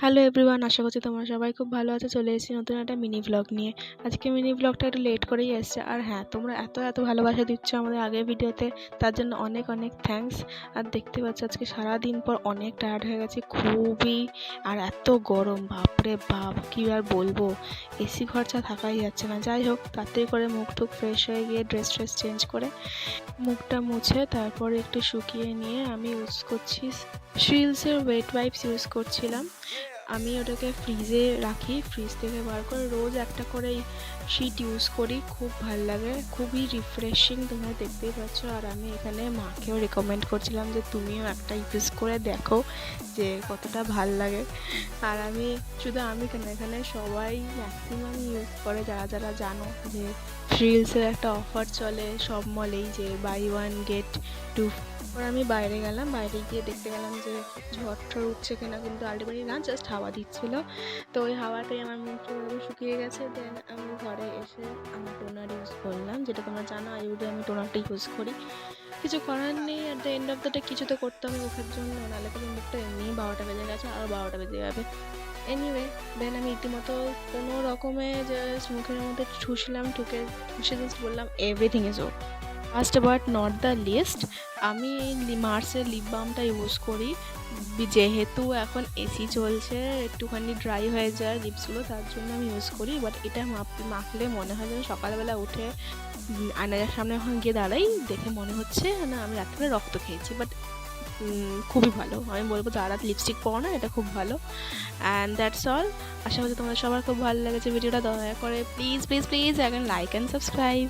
Hello everyone, আশা করছি তোমরা সবাই খুব ভালো আছো। চলে এসেছি নতুন একটা মিনি ব্লগ নিয়ে। আজকে মিনি ব্লগটা একটু লেট করেই এসছে। আর হ্যাঁ, তোমরা এত ভালোবাসা দিচ্ছ আমাদের আগের ভিডিওতে, তার জন্য অনেক অনেক থ্যাঙ্কস। আর দেখতে পাচ্ছ আজকে সারাদিন পর অনেক টায়ার্ড হয়ে গেছি খুবই। আর এত গরম, বাপরে বাপ, কী আর বলবো, এসি ঘর ছাড়া থাকাই যাচ্ছে না। যাই হোক, তাড়াতাড়ি করে মুখ টুক ফ্রেশ হয়ে গিয়ে ড্রেস চেঞ্জ করে মুখটা মুছে তারপরে একটু শুকিয়ে নিয়ে আমি ইউজ করছি শ্রিলসের ওয়েট ওয়াইপস ইউজ করছিলাম। আমি ওটাকে ফ্রিজে রাখি, ফ্রিজ থেকে বার করে রোজ একটা করে শিট ইউজ করি, খুব ভাল লাগে, খুবই রিফ্রেশিং, তোমরা দেখতেই পাচ্ছ। আর আমি এখানে মাকেও রেকমেন্ড করছিলাম যে তুমিও একটা ইউজ করে দেখো যে কতটা ভাল লাগে। আর আমি শুধু আমি কেন, এখানে সবাই ম্যাক্সিমাম ইউজ করে, যারা যারা জানো যে শ্রিলসের একটা অফার চলে সব মলেই, যে বাই ওয়ান গেট টু। আমি বাইরে গেলাম, বাইরে গিয়ে দেখতে গেলাম যে ঝড় ঠড় উঠছে কিনা, কিন্তু আলটিমেটলি না, জাস্ট হাওয়া দিচ্ছিল। তো ওই হাওয়াটাই আমার মুখটা শুকিয়ে গেছে। দেন আমি ঘরে এসে আমার টোনার ইউজ করলাম, যেটা তোমরা জানো আইউডে আমি টোনারটা ইউজ করি। কিছু করার নেই, at the end of the day কিছু তো করতে হবে মুখের জন্য, নাহলে কিন্তু মুখটা এমনিই 12টা বেজে গেছে, আর 12টা বেজে যাবে। এনিওয়ে, দেন আমি রীতিমতো কোনো রকমে জাস্ট মুখের মধ্যে ঠুকে জাস্ট বললাম everything is okay. Last but not the least, আমি এই মার্সের লিপ বামটা ইউজ করি। যেহেতু এখন এসি চলছে, একটুখানি ড্রাই হয়ে যায় লিপসগুলো, তার জন্য আমি ইউজ করি। বাট এটা মাখলে মনে হয় যেন সকালবেলা উঠে আয়নার সামনে এখন গিয়ে দাঁড়াই, দেখে মনে হচ্ছে না আমি রাত্রে রক্ত খেয়েছি। বাট খুবই ভালো, আমি বলবো যারা লিপস্টিক পরো না, এটা খুব ভালো। And that's all. আশা করছি তোমাদের সবার খুব ভালো লেগেছে ভিডিওটা। দয়া করে প্লিজ প্লিজ প্লিজ এখন লাইক অ্যান্ড সাবস্ক্রাইব।